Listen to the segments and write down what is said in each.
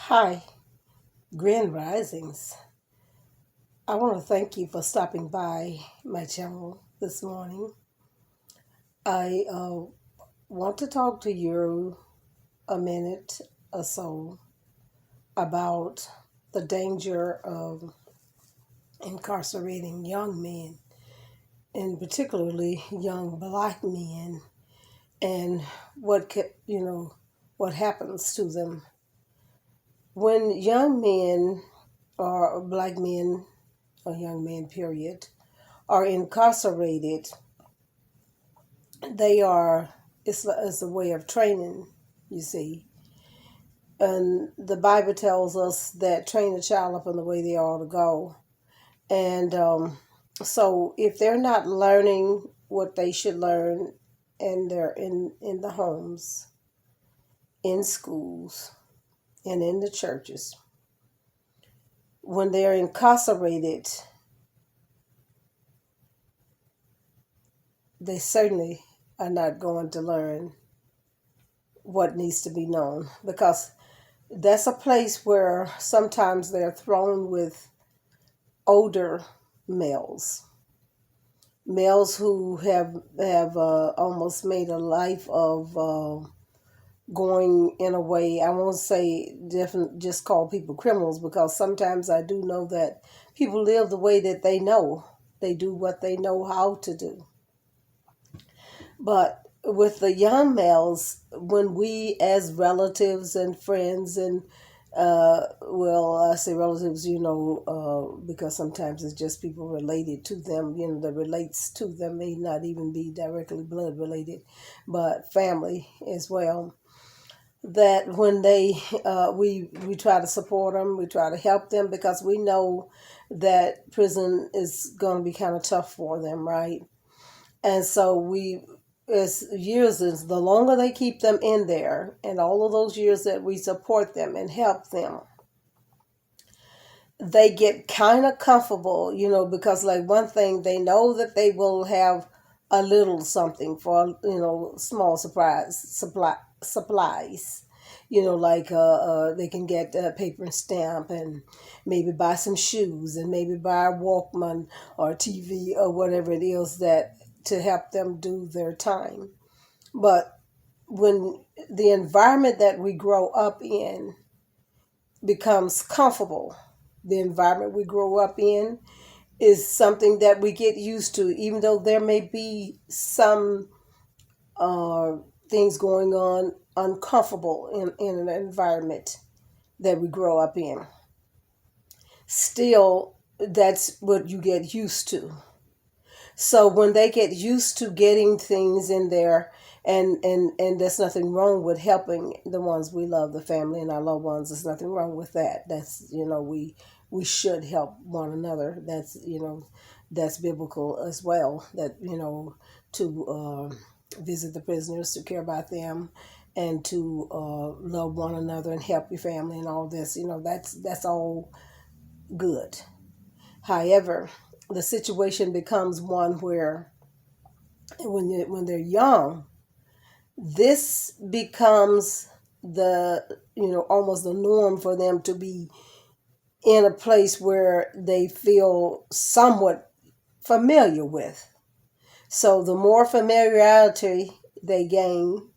Hi, Grand Risings. I want to thank you for stopping by my channel this morning. I want to talk to you a minute or so about the danger of incarcerating young men, and particularly young black men, and what happens to them when young men or black men or young men, period, are incarcerated. They are it's a way of training, you see. And the Bible tells us that train a child up in the way they ought to go. And so if they're not learning what they should learn, and they're in the homes, in schools, and in the churches, when they're incarcerated, they certainly are not going to learn what needs to be known, because that's a place where sometimes they're thrown with older males, males who have almost made a life of going in a way. I won't say different, just call people criminals, because sometimes I do know that people live the way that they know. They do what they know how to do. But with the young males, when we as relatives and friends and I say relatives, because sometimes it's just people related to them, that relates to them, may not even be directly blood related, but family as well. That when we try to support them, we try to help them, because we know that prison is going to be kind of tough for them, right? And so is the longer they keep them in there, and all of those years that we support them and help them, they get kind of comfortable, because like one thing, they know that they will have a little something for, small supplies, like they can get paper and stamp, and maybe buy some shoes, and maybe buy a Walkman or TV or whatever it is that to help them do their time. But when the environment that we grow up in becomes comfortable, the environment we grow up in is something that we get used to, even though there may be some uh, things going on uncomfortable in an environment that we grow up in. Still, that's what you get used to. So when they get used to getting things in there, and there's nothing wrong with helping the ones we love, the family and our loved ones. There's nothing wrong with that. That's we should help one another. That's biblical as well. That to visit the prisoners, to care about them, and to love one another and help your family and all this. That's all good. However, the situation becomes one where when they're young, this becomes the almost the norm for them to be in a place where they feel somewhat familiar with. So the more familiarity they gain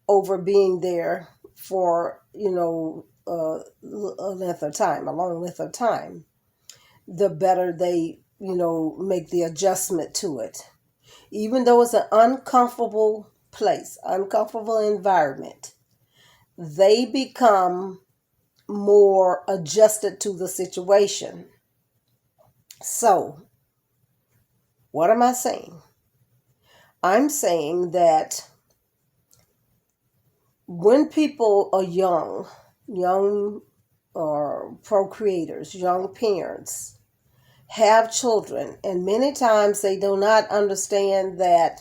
over being there for a length of time, a long length of time, the better they make the adjustment to it. Even though it's an uncomfortable place, uncomfortable environment, they become more adjusted to the situation. So, what am I saying? I'm saying that when people are young or procreators, young parents, have children, and many times they do not understand that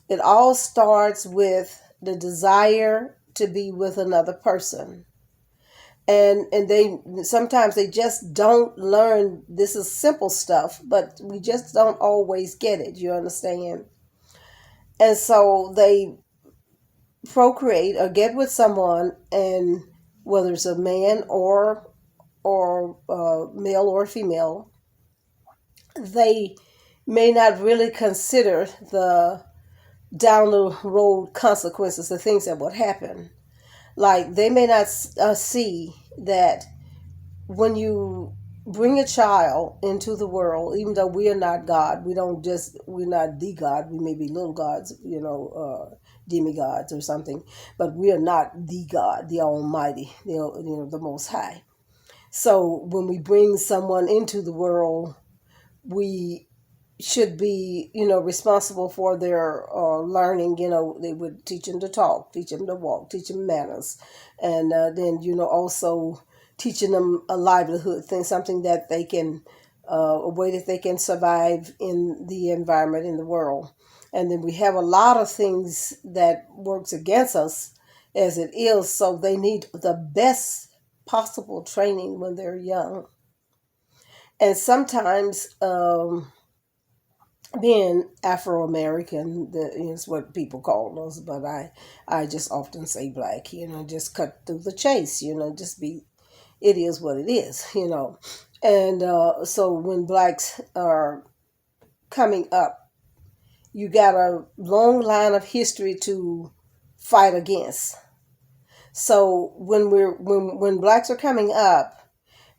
it all starts with the desire to be with another person. And they sometimes they just don't learn. This is simple stuff, but we just don't always get it, you understand? And so they procreate or get with someone, and whether it's a man or male or female, they may not really consider the down the road consequences, the things that would happen. Like they may not see that when you bring a child into the world, even though we are not God, we're not the God. We may be little gods, demigods or something, but we are not the God, the Almighty, the Most High. So when we bring someone into the world, we should be, responsible for their learning. They would teach them to talk, teach them to walk, teach them manners, and then, also teaching them a livelihood thing, something that they can, a way that they can survive in the environment, in the world. And then we have a lot of things that works against us as it is, so they need the best possible training when they're young. And sometimes, being Afro American is what people call us, but I just often say black. Just cut through the chase. Just be. It is what it is. And so when blacks are coming up, you got a long line of history to fight against. So when blacks are coming up,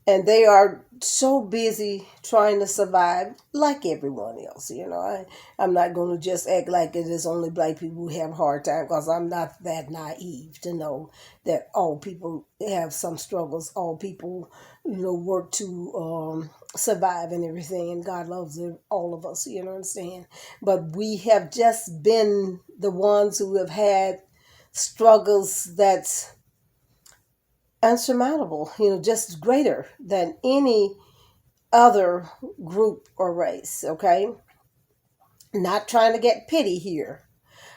and they are so busy trying to survive like everyone else. I'm not going to just act like it is only black people who have a hard time, because I'm not that naive to know that all people have some struggles. All people, work to survive and everything, and God loves all of us, what I'm saying? But we have just been the ones who have had struggles that's unsurmountable, just greater than any other group or race, okay? Not trying to get pity here,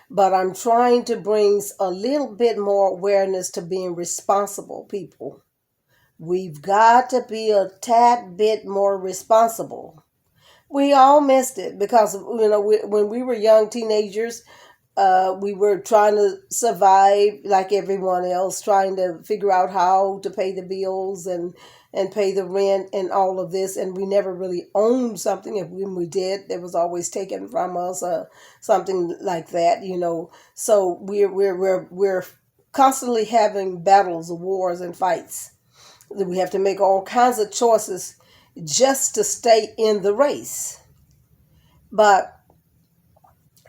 but I'm trying to bring a little bit more awareness to being responsible people. We've got to be a tad bit more responsible. We all missed it because, when we were young teenagers, we were trying to survive like everyone else, trying to figure out how to pay the bills and pay the rent and all of this. And we never really owned something. If when we did, it was always taken from us, something like that, So we're constantly having battles, wars, and fights. We have to make all kinds of choices just to stay in the race. But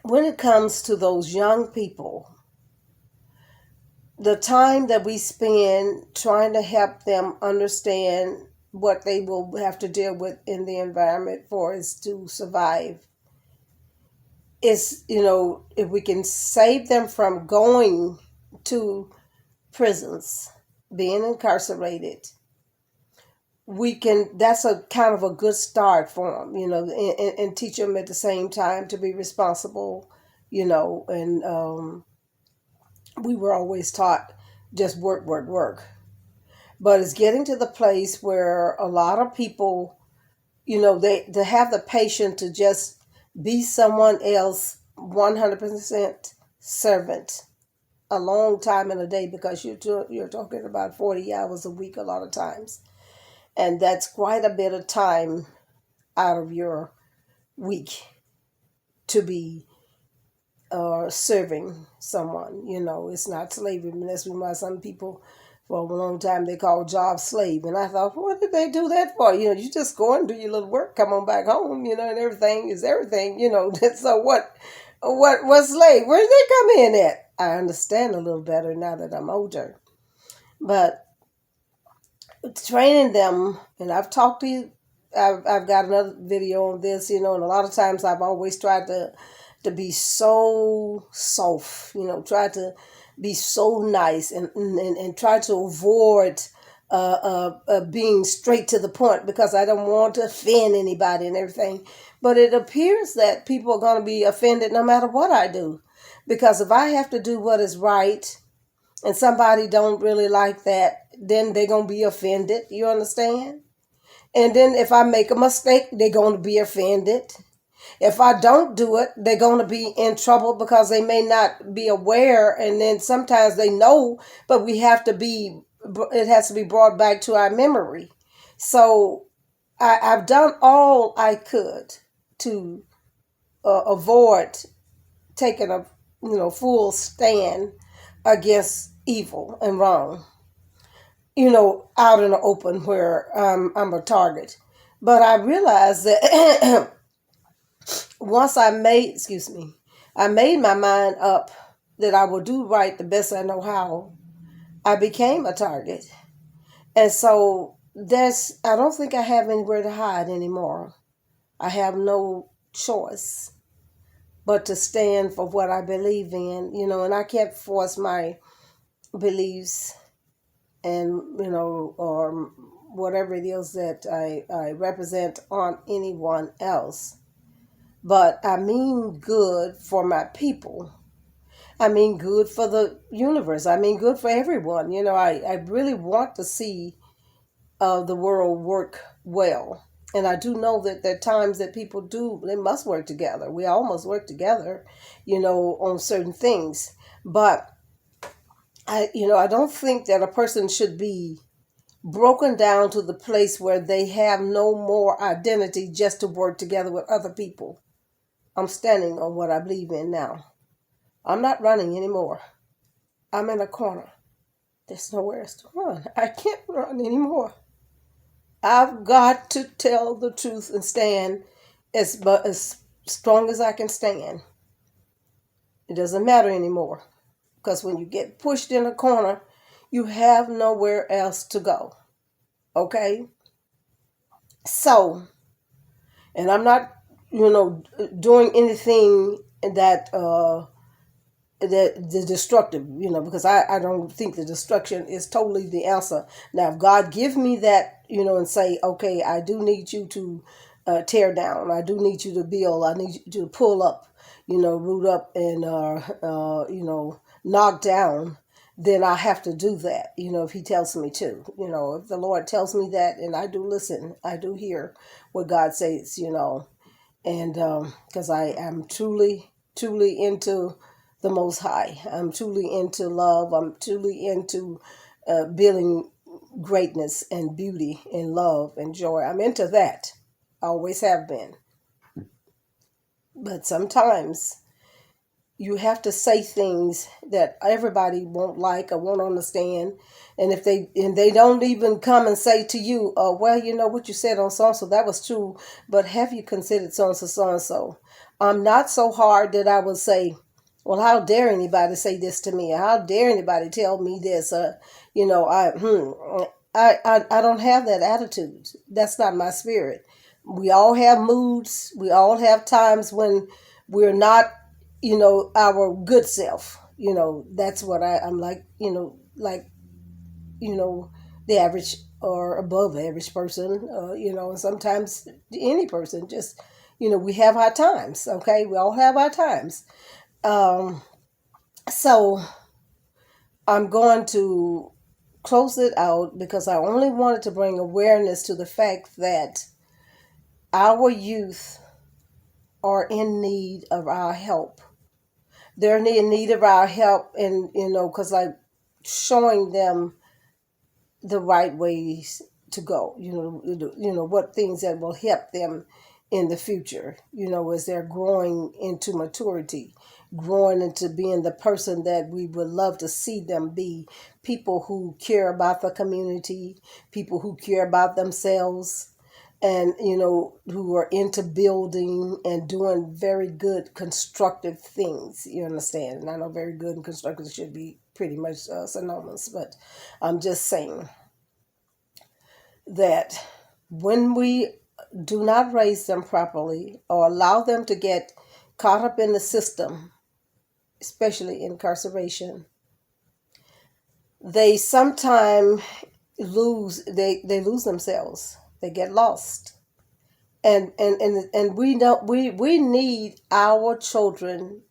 when it comes to those young people, the time that we spend trying to help them understand what they will have to deal with in the environment for is to survive is, if we can save them from going to prisons, being incarcerated, we can, that's a kind of a good start for them, and teach them at the same time to be responsible, and we were always taught just work, work, work. But it's getting to the place where a lot of people, they have the patience to just be someone else 100% servant a long time in a day, because you're talking about 40 hours a week a lot of times. And that's quite a bit of time out of your week to be serving someone. It's not slavery. And that's why some people, for a long time, they call job slave. And I thought, what did they do that for? You just go and do your little work, come on back home, and everything is everything, So what slave? Where did they come in at? I understand a little better now that I'm older. But training them, and I've talked to you, I've got another video on this, and a lot of times I've always tried to be so soft, try to be so nice and try to avoid being straight to the point, because I don't want to offend anybody and everything. But it appears that people are going to be offended no matter what I do, because if I have to do what is right and somebody don't really like that, then they're going to be offended. You understand? And then if I make a mistake, they're going to be offended. If I don't do it, they're going to be in trouble because they may not be aware. And then sometimes they know, but we have to be it has to be brought back to our memory. So I've done all I could to avoid taking a full stand against evil and wrong, out in the open where I'm a target. But I realized that once I made my mind up that I will do right the best I know how, I became a target. And so I don't think I have anywhere to hide anymore. I have no choice but to stand for what I believe in, and I can't force my beliefs and, or whatever it is that I represent on anyone else. But I mean good for my people. I mean good for the universe. I mean good for everyone. I really want to see the world work well. And I do know that there are times that people they must work together. We all must work together, on certain things. But I don't think that a person should be broken down to the place where they have no more identity just to work together with other people. I'm standing on what I believe in now. I'm not running anymore. I'm in a corner. There's nowhere else to run. I can't run anymore. I've got to tell the truth and stand as strong as I can stand. It doesn't matter anymore. Because when you get pushed in a corner, you have nowhere else to go. Okay? So, and I'm not, doing anything that the destructive, because I don't think the destruction is totally the answer. Now, if God give me that, and say, okay, I do need you to tear down, I do need you to build, I need you to pull up, root up and, knock down, then I have to do that, if he tells me to, if the Lord tells me that, and I do listen, I do hear what God says, and because I am truly, truly into the Most High. I'm truly into love. I'm truly into building greatness and beauty and love and joy. I'm into that. I always have been. But sometimes you have to say things that everybody won't like or won't understand. And if they don't even come and say to you, well, what you said on so-and-so, that was true, but have you considered so-and-so, so-and-so? I'm not so hard that I would say, well, how dare anybody say this to me? How dare anybody tell me this? I don't have that attitude. That's not my spirit. We all have moods. We all have times when we're not, our good self. That's what I'm like, the average or above average person, and sometimes any person just, we have our times. Okay. We all have our times. Um, so I'm going to close it out because I only wanted to bring awareness to the fact that our youth are in need of our help. They're in need of our help, and because like showing them the right ways to go. What things that will help them in the future. As they're growing into maturity, growing into being the person that we would love to see them be. People who care about the community, people who care about themselves, and who are into building and doing very good constructive things. You understand? And I know very good and constructive should be pretty much synonymous, but I'm just saying that when we do not raise them properly or allow them to get caught up in the system, especially incarceration, they sometimes they lose themselves. They get lost. And we know we need our children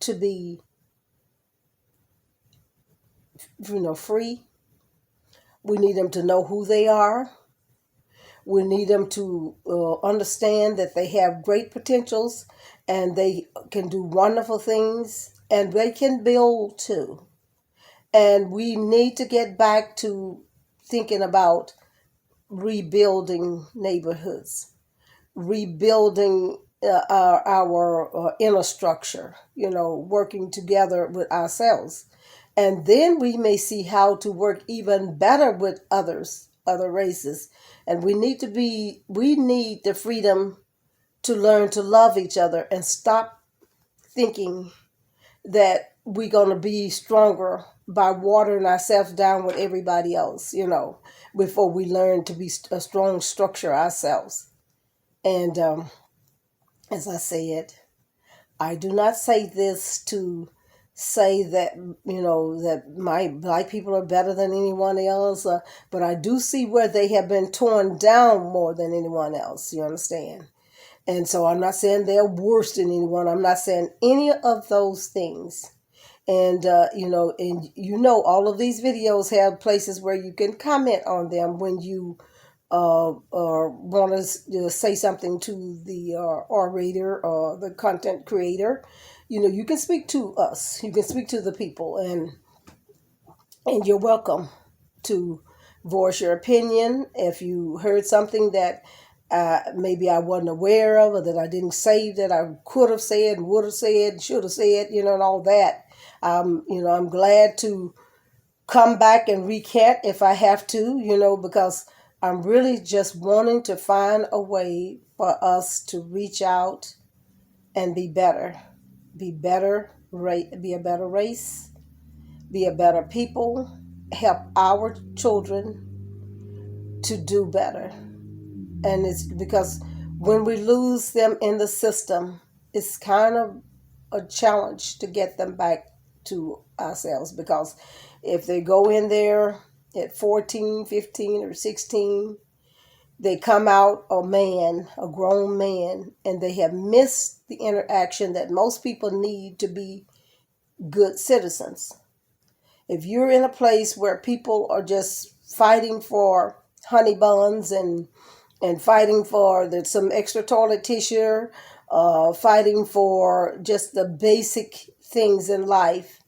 to be free. We need them to know who they are. We need them to understand that they have great potentials and they can do wonderful things and they can build too. And we need to get back to thinking about rebuilding neighborhoods, rebuilding our inner structure, working together with ourselves. And then we may see how to work even better with others, other races. And we need the freedom to learn to love each other and stop thinking that we're going to be stronger by watering ourselves down with everybody else, before we learn to be a strong structure ourselves. And as I said, I do not say this to say that, that my black people are better than anyone else, but I do see where they have been torn down more than anyone else, you understand? And so I'm not saying they're worse than anyone. I'm not saying any of those things. And all of these videos have places where you can comment on them when you or want to say something to the orator or the content creator. You can speak to us. You can speak to the people, and you're welcome to voice your opinion. If you heard something that maybe I wasn't aware of, or that I didn't say that I could have said, would have said, should have said, and all that. I'm glad to come back and recant if I have to, because I'm really just wanting to find a way for us to reach out and be better, be a better race, be a better people, help our children to do better. And it's because when we lose them in the system, it's kind of a challenge to get them back to ourselves, because if they go in there at 14, 15, or 16, they come out a grown man, and they have missed the interaction that most people need to be good citizens. If you're in a place where people are just fighting for honey buns and fighting for some extra toilet tissue, fighting for just the basic things in life,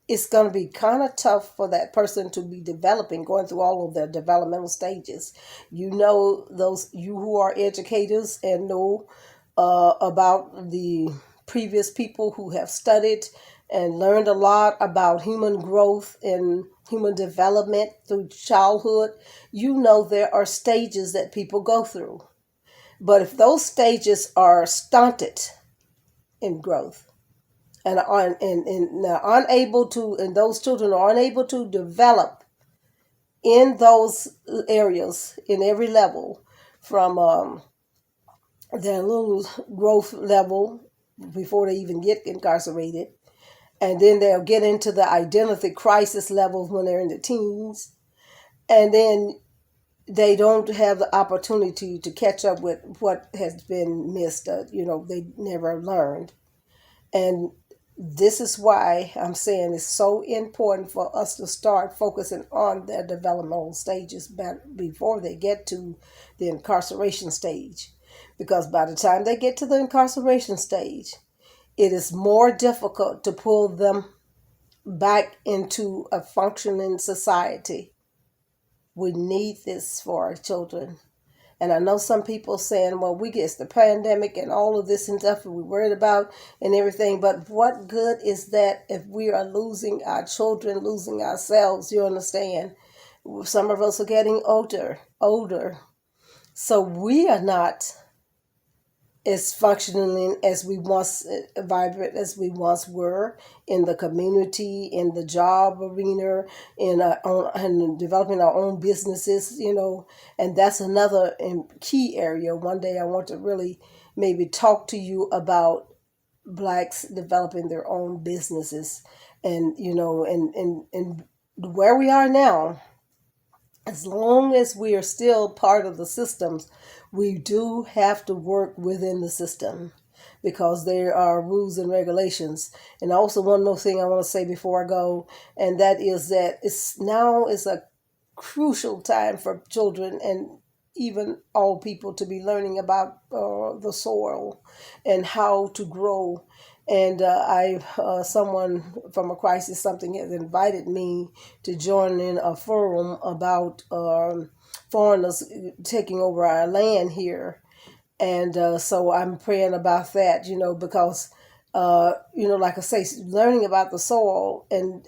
it's going to be kind of tough for that person to be going through all of their developmental stages. Those you who are educators and know about the previous people who have studied and learned a lot about human growth and human development through childhood, there are stages that people go through. But if those stages are stunted in growth, and those children are unable to develop in those areas in every level, from their little growth level before they even get incarcerated, and then they'll get into the identity crisis levels when they're in the teens, and then they don't have the opportunity to catch up with what has been missed. They never learned. And this is why I'm saying it's so important for us to start focusing on their developmental stages before they get to the incarceration stage. Because by the time they get to the incarceration stage, it is more difficult to pull them back into a functioning society. We need this for our children. And I know some people saying, well, we get the pandemic and all of this and stuff and we're worried about and everything. But what good is that if we are losing our children, losing ourselves? You understand? Some of us are getting older. So we are not as functioning as we once, vibrant as we once were in the community, in the job arena, in developing our own businesses, and that's another key area. One day I want to really maybe talk to you about blacks developing their own businesses, and and where we are now. As long as we are still part of the systems, we do have to work within the system because there are rules and regulations. And also one more thing I want to say before I go, and that is that now is a crucial time for children and even all people to be learning about the soil and how to grow. And someone from a crisis something has invited me to join in a forum about foreigners taking over our land here. And so I'm praying about that, because like I say, learning about the soil, and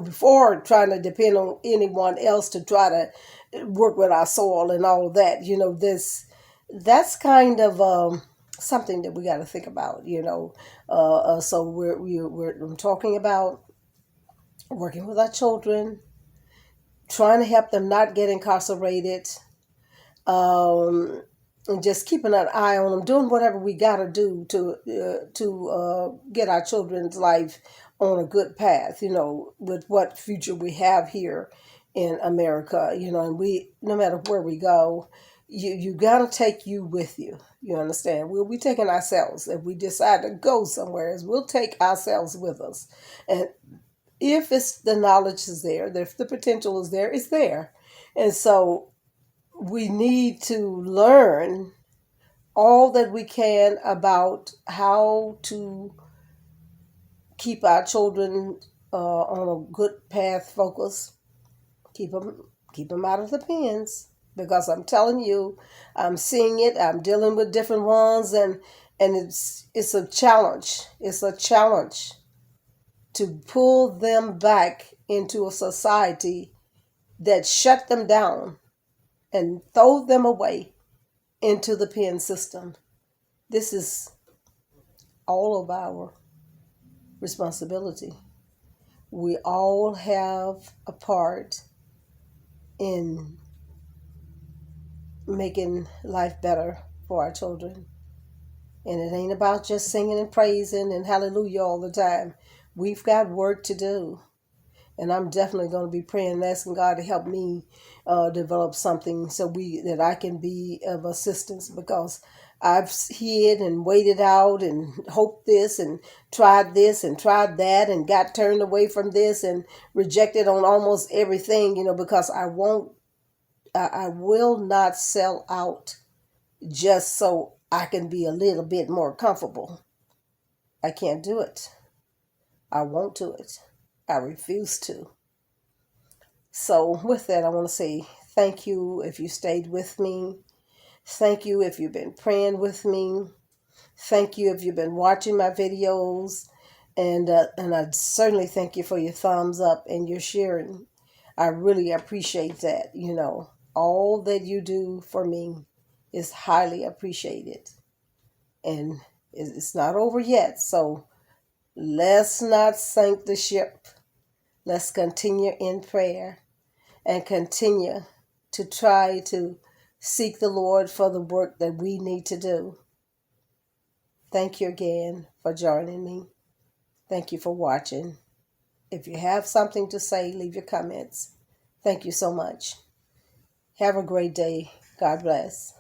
before trying to depend on anyone else to try to work with our soil and all of that, that's kind of something that we got to think about, so I'm talking about working with our children, trying to help them not get incarcerated, um, and just keeping an eye on them, doing whatever we got to do to get our children's life on a good path, with what future we have here in America, and we, no matter where we go, you got to take you with you. You understand? We'll be taking ourselves. If we decide to go somewhere, we'll take ourselves with us. And if it's the knowledge is there, if the potential is there, it's there. And so we need to learn all that we can about how to keep our children on a good path focus. Keep them out of the pens, because I'm telling you, I'm seeing it. I'm dealing with different ones, and it's a challenge. It's a challenge to pull them back into a society that shut them down and throw them away into the pen system. This is all of our responsibility. We all have a part in making life better for our children. And it ain't about just singing and praising and hallelujah all the time. We've got work to do. And I'm definitely going to be praying and asking God to help me develop something that I can be of assistance, because I've hid and waited out and hoped this and tried that and got turned away from this and rejected on almost everything, because I will not sell out just so I can be a little bit more comfortable. I can't do it. I won't do it. I refuse to. So with that, I want to say thank you if you stayed with me. Thank you if you've been praying with me. Thank you if you've been watching my videos. And I certainly thank you for your thumbs up and your sharing. I really appreciate that. All that you do for me is highly appreciated. And it's not over yet. So let's not sink the ship. Let's continue in prayer and continue to try to seek the Lord for the work that we need to do. Thank you again for joining me. Thank you for watching. If you have something to say, leave your comments. Thank you so much. Have a great day. God bless.